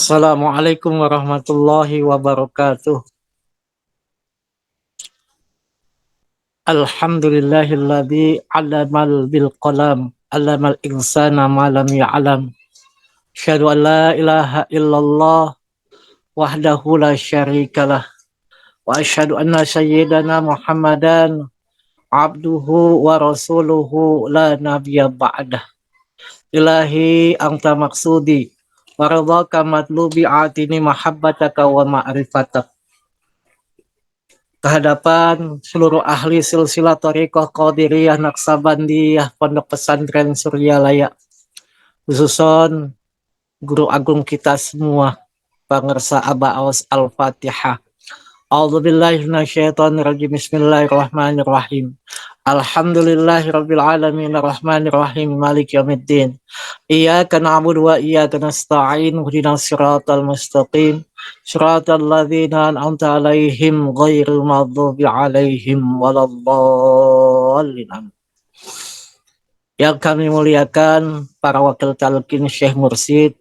Assalamualaikum warahmatullahi wabarakatuh. Alhamdulillahilladzi 'allamal bil qalam, 'allamal insana ma lam ya'lam. Asyhadu an la ilaha illallah wahdahu la syarikalah wa asyhadu anna sayyidana Muhammadan abduhu wa rasuluhu la nabiyya ba'dah. Ilahi anta maksudi wa ridhaka matlubi atini mahabbataka wa ma'rifatak. Kehadapan seluruh ahli silsilah Thariqah Qadiriyah Naksabandiyah Pondok Pesantren Suryalaya, khususon guru agung kita semua, Pangersa Aba Aws Al-Fatihah. A'udzubillahi minasyaitonirrajim. Bismillahirrahmanirrahim. Alhamdulillahirabbil alamin arrahmanirrahim maliki yaumiddin. Iyyaka na'budu wa iyyaka nasta'in. Ihdinas siratal mustaqim. Siratal ladzina an'amta 'alaihim ghairil maghdubi alaihim waladdallin. Yang kami muliakan para wakil talqin Syekh Mursyid,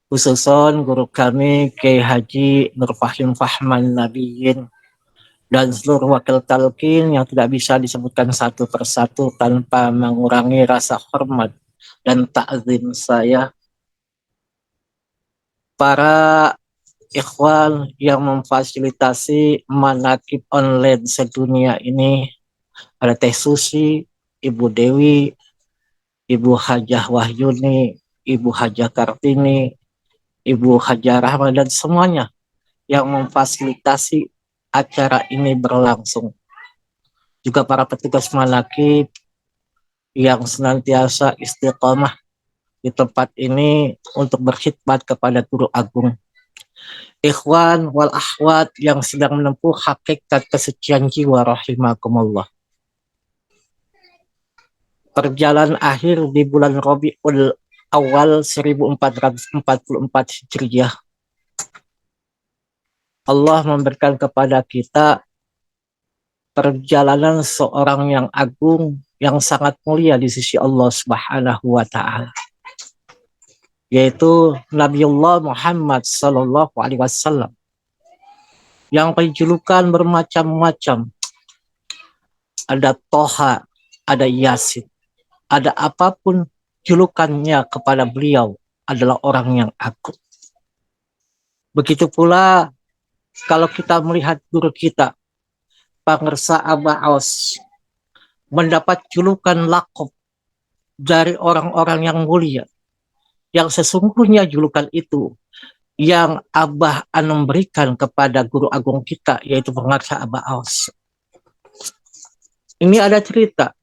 khususon guru kami Kiai Haji Nur Fahim Fahman Nabiyyin, dan seluruh wakil talqin yang tidak bisa disebutkan satu persatu tanpa mengurangi rasa hormat dan ta'zim saya. Para ikhwan yang memfasilitasi manakib online sedunia ini, ada Teh Susi, Ibu Dewi, Ibu Hajah Wahyuni, Ibu Hajah Kartini, Ibu Hajah Rahma, dan semuanya yang memfasilitasi acara ini berlangsung. Juga para petugas manakib yang senantiasa istiqomah di tempat ini untuk berkhidmat kepada guru agung. Ikhwan wal akhwat yang sedang menempuh hakikat kesucian jiwa rahimakumullah. Perjalanan akhir di bulan Rabiul Awal 1444 Hijriah, Allah memberikan kepada kita perjalanan seorang yang agung, yang sangat mulia di sisi Allah Subhanahu wa Ta'ala, yaitu Nabiullah Muhammad Sallallahu Alaihi Wasallam, yang berjulukan bermacam-macam. Ada Toha, ada Yasin, ada apapun julukannya kepada beliau adalah orang yang agung. Begitu pula kalau kita melihat guru kita, Pangersa Aba Aws, mendapat julukan lakob dari orang-orang yang mulia, yang sesungguhnya julukan itu yang Abah Anom berikan kepada guru agung kita, yaitu Pangersa Aba Aws. Ini ada cerita.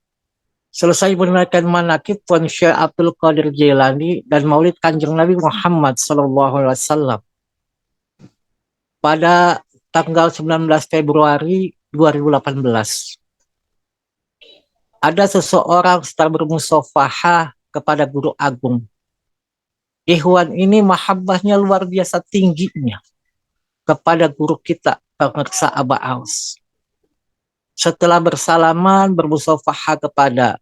Selesai menunaikan manakib Tuan Syekh Abdul Qadir Jailani dan Maulid Kanjeng Nabi Muhammad SAW pada tanggal 19 Februari 2018. Ada seseorang sedang bermusafahah kepada guru agung. Ikhwan ini mahabbahnya luar biasa tingginya kepada guru kita, Pangersa Aba Aws. Setelah bersalaman, bermusafahah kepada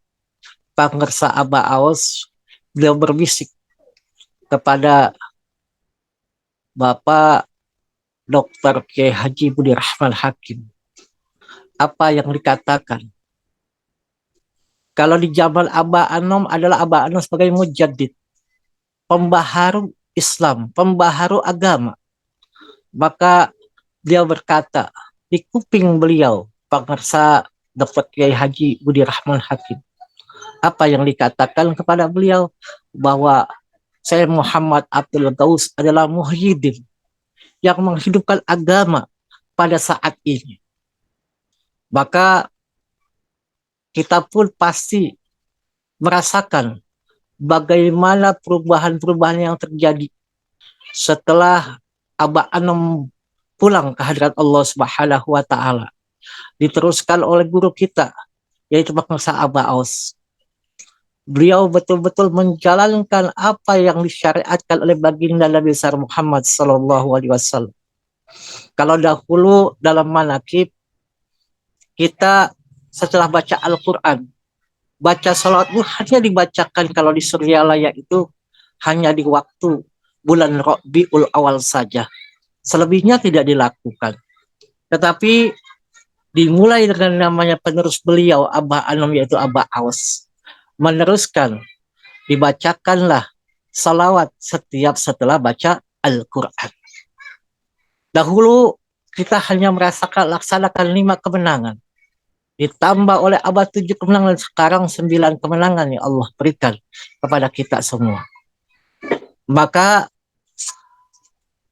Pangersa Aba Aws, beliau berbisik kepada Bapak Dr. Kiai Haji Budi Rahman Hakim. Apa yang dikatakan? Kalau di zaman Aba Anom adalah Aba Anom sebagai mujaddid, pembaharu Islam, pembaharu agama. Maka beliau berkata, di kuping beliau, Pangersa Dr. Kiai Haji Budi Rahman Hakim, apa yang dikatakan kepada beliau? Bahwa saya Muhammad Abdul Gaus adalah muhyiddin yang menghidupkan agama pada saat ini. Maka kita pun pasti merasakan bagaimana perubahan-perubahan yang terjadi setelah Aba Anom pulang ke hadirat Allah Subhanahu wa Ta'ala, diteruskan oleh guru kita, yaitu Pangersa Aba Aws. Beliau betul-betul menjalankan apa yang disyariatkan oleh baginda Nabi besar Muhammad Sallallahu Alaihi Wasallam. Kalau dahulu dalam manakib, kita setelah baca Al-Quran, baca salat hanya dibacakan kalau di Suryalaya itu hanya di waktu bulan Rabiul Awal saja. Selebihnya tidak dilakukan. Tetapi dimulai dengan namanya penerus beliau, Abah Anom, yaitu Abah Aos, meneruskan, dibacakanlah salawat setiap setelah baca Al-Quran. Dahulu kita hanya merasakan laksanakan 5 kemenangan. Ditambah oleh abad 7 kemenangan, sekarang 9 kemenangan yang Allah berikan kepada kita semua. Maka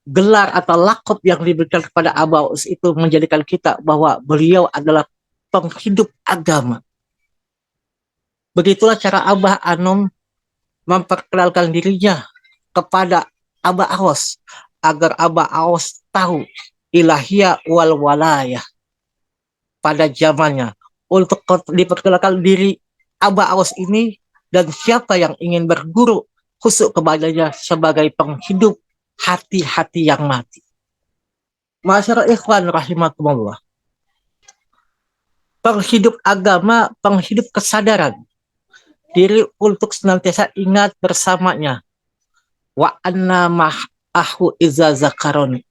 gelar atau lakop yang diberikan kepada Abah Aos itu menjadikan kita bahwa beliau adalah penghidup agama. Begitulah cara Abah Anom memperkenalkan dirinya kepada Abah Aos, agar Abah Aos tahu ilahiyah wal walayah pada zamannya, untuk diperkenalkan diri Abah Aos ini dan siapa yang ingin berguru khusus kepadanya sebagai penghidup hati-hati yang mati. Masyarakat ikhwan rahimakumullah, penghidup agama, penghidup kesadaran diri untuk senantiasa ingat bersamanya. Wa anna ma'ahu iza zakaroni,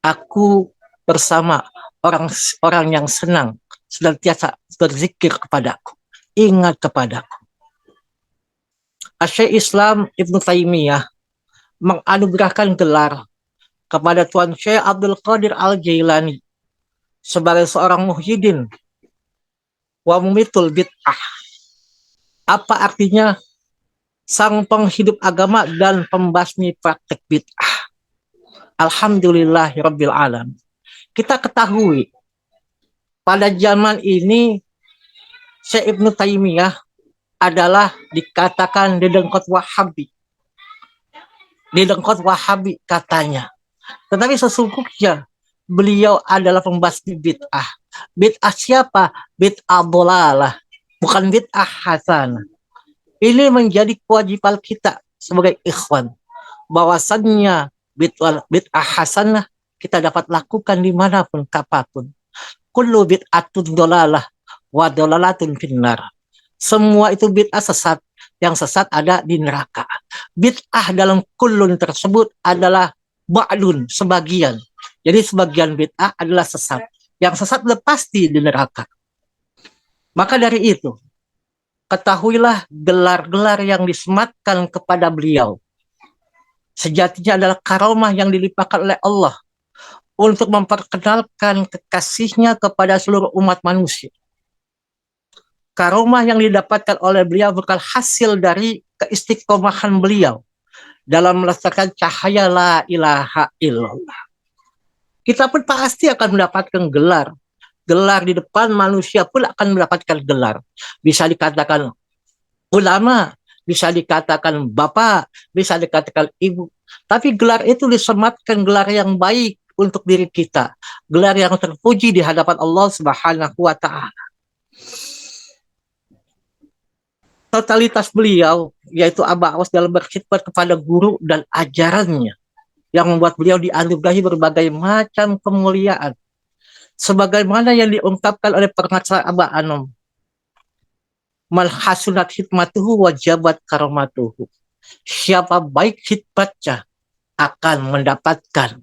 aku bersama orang-orang yang senang senantiasa berzikir kepadaku, ingat kepadaku. Syekh Islam Ibnu Taimiyah menganugerahkan gelar kepada Tuan Syekh Abdul Qadir Al-Jailani sebagai seorang muhyiddin wa mumitul bid'ah. Apa artinya? Sang penghidup agama dan pembasmi praktek bid'ah. Alhamdulillahirabbil alamin. Kita ketahui pada zaman ini Syekh Ibnu Taimiyah adalah dikatakan dedengkot Wahabi. Dedengkot Wahabi katanya. Tetapi sesungguhnya beliau adalah pembasmi bid'ah. Bid'ah siapa? Bid'ah dolalah, bukan bid'ah hasanah. Ini menjadi kewajiban kita sebagai ikhwan, bahwasannya bid'ah hasanah kita dapat lakukan dimanapun, kapanpun. Kullu bid'atun dolalah wa dolalatun finnar. Semua itu bid'ah sesat, yang sesat ada di neraka. Bid'ah dalam kullun tersebut adalah ba'dun, sebagian. Jadi sebagian bid'ah adalah sesat. Yang sesat sudah pasti di neraka. Maka dari itu, ketahuilah gelar-gelar yang disematkan kepada beliau sejatinya adalah karomah yang dilimpahkan oleh Allah untuk memperkenalkan kekasihnya kepada seluruh umat manusia. Karomah yang didapatkan oleh beliau bukan hasil dari keistiqomahan beliau dalam melestarikan cahaya la ilaha illallah. Kita pun pasti akan mendapatkan gelar. Gelar di depan manusia pun akan mendapatkan gelar. Bisa dikatakan ulama, bisa dikatakan bapak, bisa dikatakan ibu. Tapi gelar itu disematkan gelar yang baik untuk diri kita. Gelar yang terpuji di hadapan Allah Subhanahu wa ta'ala. Totalitas beliau, yaitu Abah Aos dalam berkhidmat kepada guru dan ajarannya, yang membuat beliau dianugerahi berbagai macam kemuliaan. Sebagaimana yang diungkapkan oleh pengacara Abah Anom, mal hasunat hikmatuhu wajabat karomatuhu. Siapa baik hikmatnya akan mendapatkan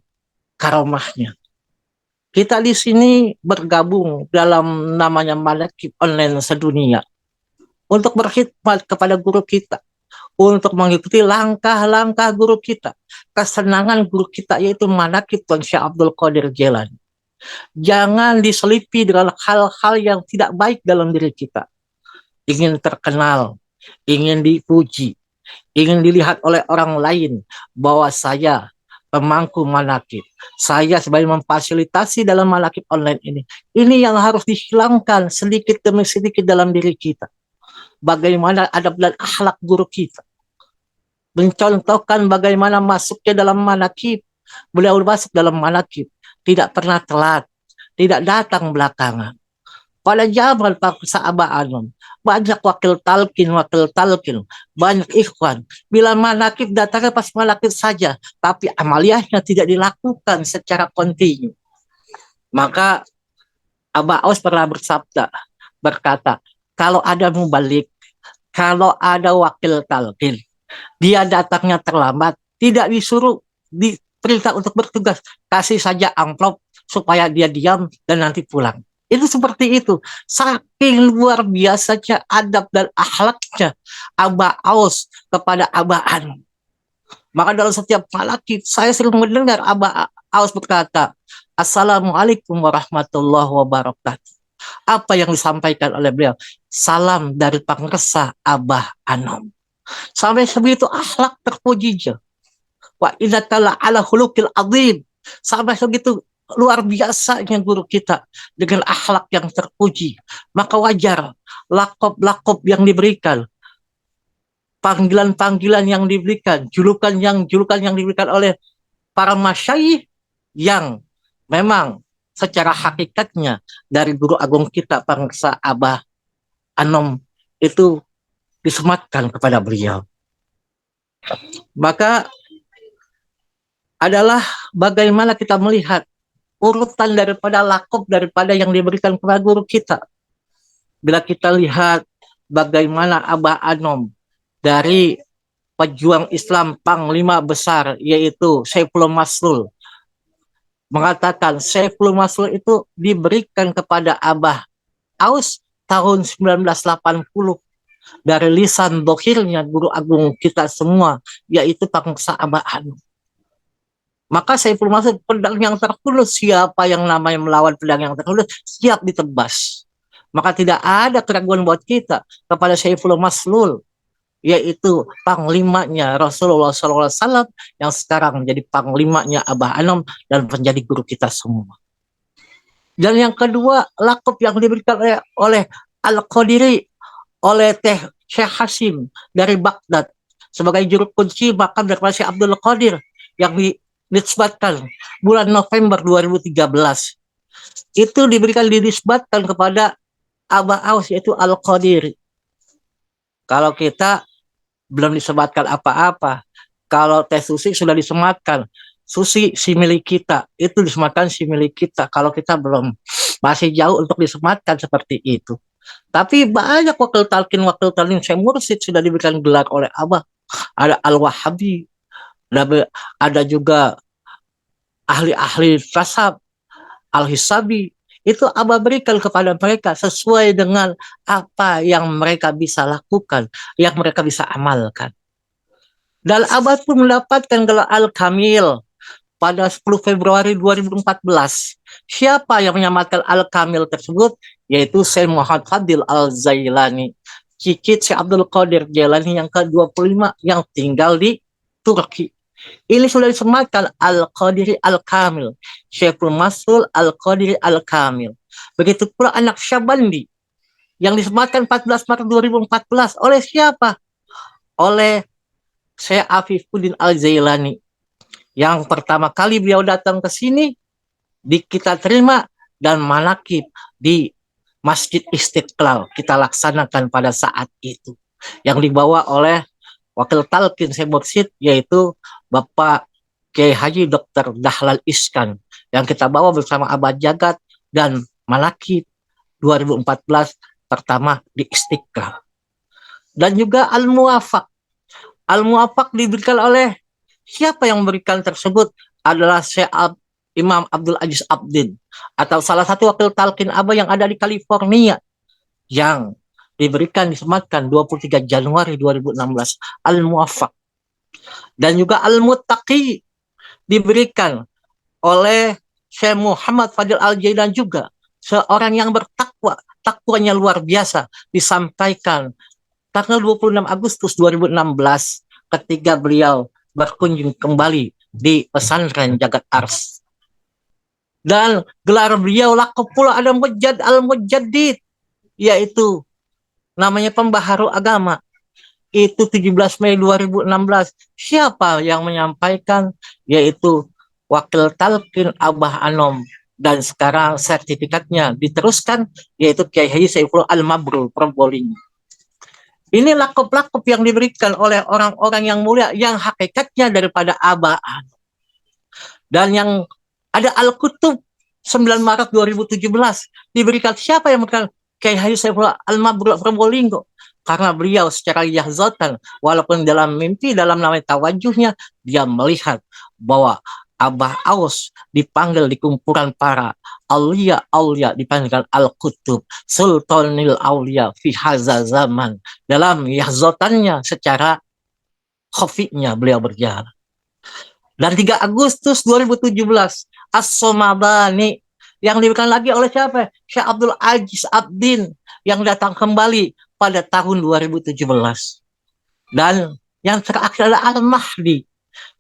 karomahnya. Kita di sini bergabung dalam namanya Manaqib Online Sedunia untuk berkhidmat kepada guru kita, untuk mengikuti langkah-langkah guru kita, kesenangan guru kita, yaitu Manaqib Tuan Syekh Abdul Qadir Jailani. Jangan diselipi dengan hal-hal yang tidak baik dalam diri kita. Ingin terkenal, ingin dipuji, ingin dilihat oleh orang lain bahwa saya pemangku manaqib, saya sebagai memfasilitasi dalam manaqib online ini yang harus dihilangkan sedikit demi sedikit dalam diri kita. Bagaimana adab dan akhlak guru kita, mencontohkan bagaimana masuknya dalam manaqib. Beliau masuk dalam manaqib tidak pernah telat, tidak datang belakangan. Pada zaman Pak Abah Anom, banyak wakil talqin, banyak ikhwan. Bila manaqib datangnya pas manaqib saja, tapi amaliyahnya tidak dilakukan secara kontinu. Maka Abah Aos pernah berkata, kalau ada mubalik, kalau ada wakil talqin, dia datangnya terlambat, tidak disuruh diperintah untuk bertugas, kasih saja amplop supaya dia diam dan nanti pulang. Itu seperti itu. Saking luar biasanya adab dan akhlaknya Abah Aus kepada Abah Anom. Maka dalam setiap malaki saya sering mendengar Abah Aus berkata, Assalamualaikum warahmatullahi wabarakatuh. Apa yang disampaikan oleh beliau? Salam dari pangresa Abah Anom. Sampai sebegitu akhlak terpujinya. Wa innaka ala hulukil azim. Sampai segitu luar biasanya guru kita dengan akhlak yang terpuji. Maka wajar lakop-lakop yang diberikan, panggilan-panggilan yang diberikan, julukan yang diberikan oleh para masyayikh yang memang secara hakikatnya dari guru agung kita Pangresa Abah Anom itu disematkan kepada beliau. Maka adalah bagaimana kita melihat urutan daripada lakop daripada yang diberikan kepada guru kita. Bila kita lihat bagaimana Abah Anom dari pejuang Islam panglima besar yaitu Saifullah Maslul mengatakan Saifullah Maslul itu diberikan kepada Abah Aus tahun 1980 dari lisan dohirnya guru agung kita semua yaitu Pangresa Abah Anom. Maka Saifullah Maslul, pedang yang terhunus, siapa yang namanya melawan pedang yang terhunus siap ditebas. Maka tidak ada keraguan buat kita kepada Saifullah Maslul, yaitu panglimanya Rasulullah SAW yang sekarang menjadi panglimanya Abah Anom dan menjadi guru kita semua. Dan yang kedua, lakop yang diberikan oleh Al-Qadiri, oleh Teh Syekh Hasim dari Baghdad sebagai juru kunci makam daripada Syekh Abdul Qadir yang dinisbatkan bulan November 2013. Itu dinisbatkan kepada Abah Aus yaitu Al-Qadiri. Kalau kita belum disematkan apa-apa. Kalau Teh Susi sudah disematkan, Susi si milik kita, itu disematkan si milik kita. Kalau kita belum, masih jauh untuk disematkan seperti itu. Tapi banyak wakil talqin Syekh Mursyid sudah diberikan gelar oleh Abah. Ada Al-Wahabi, ada juga ahli-ahli tasawuf, Al-Hisabi. Itu Abah berikan kepada mereka sesuai dengan apa yang mereka bisa lakukan, yang mereka bisa amalkan. Dan Abah pun mendapatkan gelar Al-Kamil pada 10 Februari 2014. Siapa yang menyamatkan Al-Kamil tersebut? Yaitu Syekh Muhammad Fadil Al-Zailani, cicit Syekh Abdul Qadir Jailani yang ke-25 yang tinggal di Turki. Ini sudah disematkan Al-Qadiri Al-Kamil, Syekhul Maslul Al-Qadiri Al-Kamil. Begitu pula anak Syabandi yang disematkan 14 Maret 2014 oleh siapa? Oleh Syekh Afifuddin Al-Zailani. Yang pertama kali beliau datang ke sini, kita terima dan manakib di Masjid Istiqlal kita laksanakan pada saat itu. Yang dibawa oleh wakil talqin Syekh Mursyid yaitu Bapak Kiai Haji Dr. Dahlan Iskan yang kita bawa bersama Abah Jagat dan manakib 2014 pertama di Istiqlal. Dan juga Al-Muwafaq. Al-Muwafaq diberikan oleh siapa yang memberikan tersebut adalah Syekh Imam Abdul Aziz Abdin atau salah satu wakil talqin Abah yang ada di California yang diberikan disematkan 23 Januari 2016 Al-Muwafaq. Dan juga Al-Muttaqi diberikan oleh Syekh Muhammad Fadil Al-Jailan juga seorang yang bertakwa, takwanya luar biasa, disampaikan tanggal 26 Agustus 2016 ketika beliau berkunjung kembali di pesantren Jagat Ars. Dan gelar beliau lakop pula ada Mujad Al-Mujaddid, yaitu namanya pembaharu agama. Itu 17 Mei 2016. Siapa yang menyampaikan? Yaitu wakil talqin Abah Anom. Dan sekarang sertifikatnya diteruskan, yaitu Kiai Haji Saifullah Al-Mabrur Probolinggo. Ini lakop-lakop yang diberikan oleh orang-orang yang mulia yang hakikatnya daripada Abah Anom. Dan yang ada Al-Kutub 9 Maret 2017 diberikan siapa yang memberikan? Kiai Haji Saifullah Al-Mabrur Probolinggo. karena beliau secara yahzatan, walaupun dalam mimpi, dalam namanya tawajuhnya, dia melihat bahwa Abah Aus dipanggil di kumpulan para aulia dipanggil Al-Qutub, Sultanil Aulia fi hadza zaman. Dalam yahzatannya secara khafinya beliau berjalan. Dan 3 Agustus 2017, As-Somadani yang diberikan lagi oleh siapa? Syekh Abdul Aziz Abdin yang datang kembali pada tahun 2017. Dan yang terakhir adalah Al-Mahdi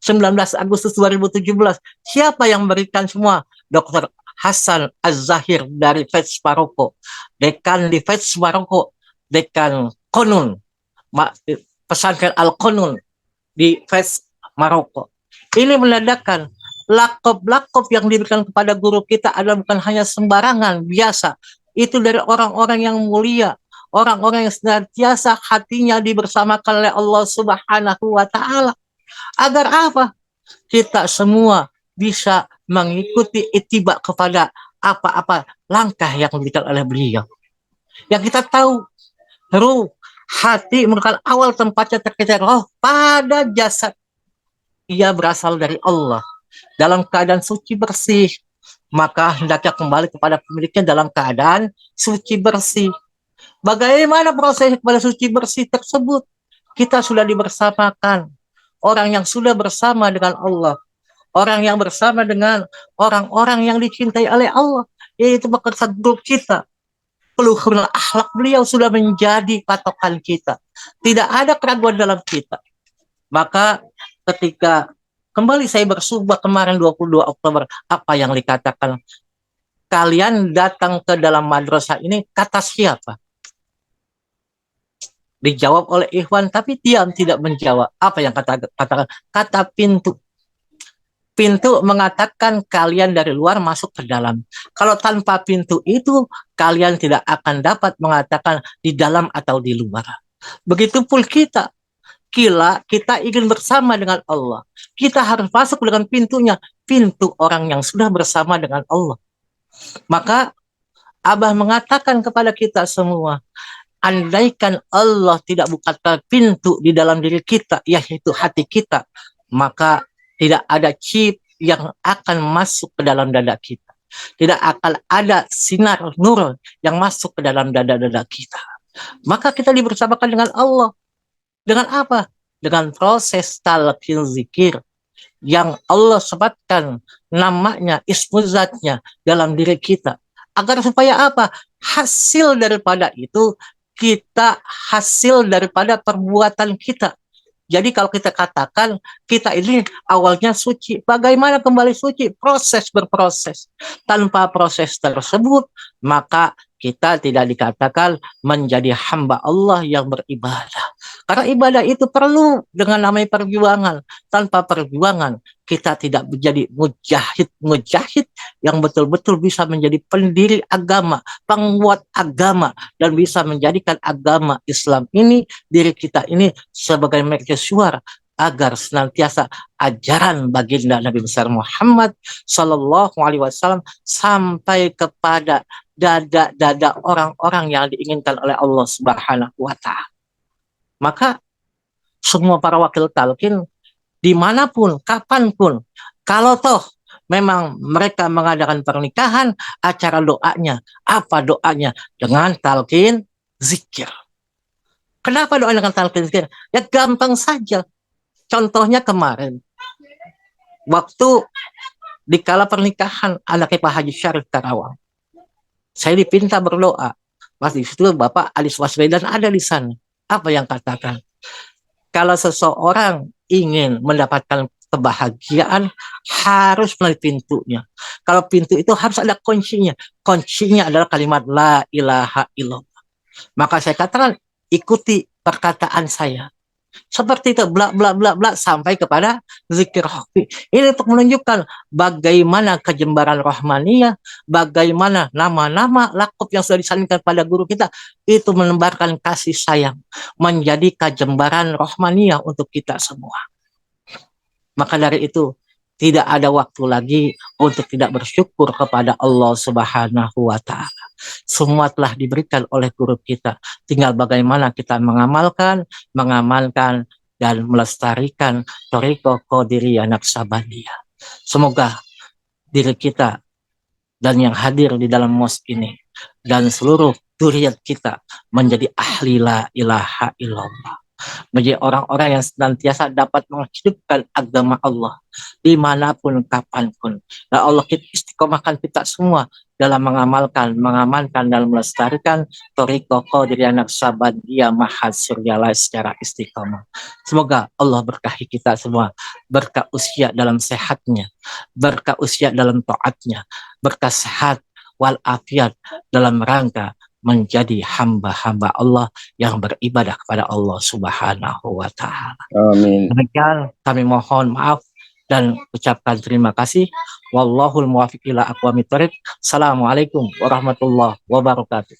19 Agustus 2017. Siapa yang memberikan semua? Dr. Hasan Az-Zahir dari Fez Maroko, dekan di Fez Maroko, dekan Konun, pesantren Al-Konun di Fez Maroko. Ini menandakan lakop-lakop yang diberikan kepada guru kita adalah bukan hanya sembarangan biasa. Itu dari orang-orang yang mulia, orang-orang yang senantiasa hatinya dibersamakan oleh Allah Subhanahu wa Ta'ala. Agar apa? Kita semua bisa mengikuti ittiba kepada apa-apa langkah yang diberikan oleh beliau. Yang kita tahu, ruh, hati merupakan awal tempatnya terkejar roh pada jasad. Ia berasal dari Allah. Dalam keadaan suci bersih, maka hendaknya kembali kepada pemiliknya dalam keadaan suci bersih. Bagaimana proses kepada suci bersih tersebut? Kita sudah dibersamakan. Orang yang sudah bersama dengan Allah. Orang yang bersama dengan orang-orang yang dicintai oleh Allah. Yaitu pekerjaan grup kita. Peluhur akhlak beliau sudah menjadi patokan kita. Tidak ada keraguan dalam kita. Maka ketika kembali saya bersumpah kemarin 22 Oktober, apa yang dikatakan? Kalian datang ke dalam madrasah ini, kata siapa? Dijawab oleh Ikhwan, tapi diam tidak menjawab. Apa yang katakan? Kata pintu. Pintu mengatakan kalian dari luar masuk ke dalam. Kalau tanpa pintu itu, kalian tidak akan dapat mengatakan di dalam atau di luar. Begitupun kita. Kita ingin bersama dengan Allah. Kita harus masuk dengan pintunya. Pintu orang yang sudah bersama dengan Allah. Maka Abah mengatakan kepada kita semua, andaikan Allah tidak bukakan pintu di dalam diri kita, yaitu hati kita, maka tidak ada chip yang akan masuk ke dalam dada kita. Tidak akan ada sinar nur yang masuk ke dalam dada-dada kita. Maka kita dibersamakan dengan Allah. Dengan apa? Dengan proses talqin zikir yang Allah sebutkan namanya, ismuzatnya dalam diri kita. Agar supaya apa? Hasil daripada itu, kita hasil daripada perbuatan kita. Jadi kalau kita katakan kita ini awalnya suci, bagaimana kembali suci? Proses berproses. Tanpa proses tersebut, maka kita tidak dikatakan menjadi hamba Allah yang beribadah. Karena ibadah itu perlu dengan namanya perjuangan. Tanpa perjuangan, kita tidak menjadi mujahid yang betul-betul bisa menjadi pendiri agama, penguat agama, dan bisa menjadikan agama Islam ini, diri kita ini sebagai mercusuar agar senantiasa ajaran baginda Nabi besar Muhammad Sallallahu Alaihi Wasallam sampai kepada dada-dada orang-orang yang diinginkan oleh Allah Subhanahu Wa Taala. Maka semua para wakil talqin dimanapun, kapanpun, kalau toh memang mereka mengadakan pernikahan, acara doanya, apa doanya? Dengan talqin zikir. Kenapa doa dengan talqin zikir? Ya gampang saja. Contohnya kemarin, waktu di kala pernikahan anaknya Pak Haji Syarif Karawang, saya dipinta berdoa. Pas di situ Bapak Anies Baswedan ada di sana. Apa yang katakan? Kalau seseorang ingin mendapatkan kebahagiaan, harus melalui pintunya. Kalau pintu itu harus ada kuncinya. Kuncinya adalah kalimat la ilaha illallah. Maka saya katakan, ikuti perkataan saya. Seperti itu, bla bla bla bla sampai kepada zikir khafi. Ini untuk menunjukkan bagaimana kejembaran rohmaniyah, bagaimana nama-nama lakop yang sudah disalinkan pada guru kita itu menembarkan kasih sayang, menjadi kejembaran rohmaniyah untuk kita semua. Maka dari itu tidak ada waktu lagi untuk tidak bersyukur kepada Allah Subhanahu wa Ta'ala. Semua telah diberikan oleh guru kita. Tinggal bagaimana kita mengamalkan dan melestarikan Thariqah Qadiriyah Naqsabandiyah. Semoga diri kita dan yang hadir di dalam mos ini dan seluruh zuriat kita menjadi ahli la ilaha illallah, menjadi orang-orang yang senantiasa dapat menghidupkan agama Allah dimanapun kapanpun. Dan Allah kita istiqomahkan kita semua dalam mengamankan dan melestarikan Thariqah Qadiriyah Naqsabandiyah Mahad Suryalai secara istiqomah. Semoga Allah berkahi kita semua, berkah usia dalam sehatnya, berkah usia dalam taatnya, berkah sehat walafiat dalam rangka menjadi hamba-hamba Allah yang beribadah kepada Allah Subhanahu wa Ta'ala. Amin. Demikian kami mohon maaf dan ucapkan terima kasih. Wallahul muwaffiq ila aqwamit thoriq. Assalamualaikum warahmatullahi wabarakatuh.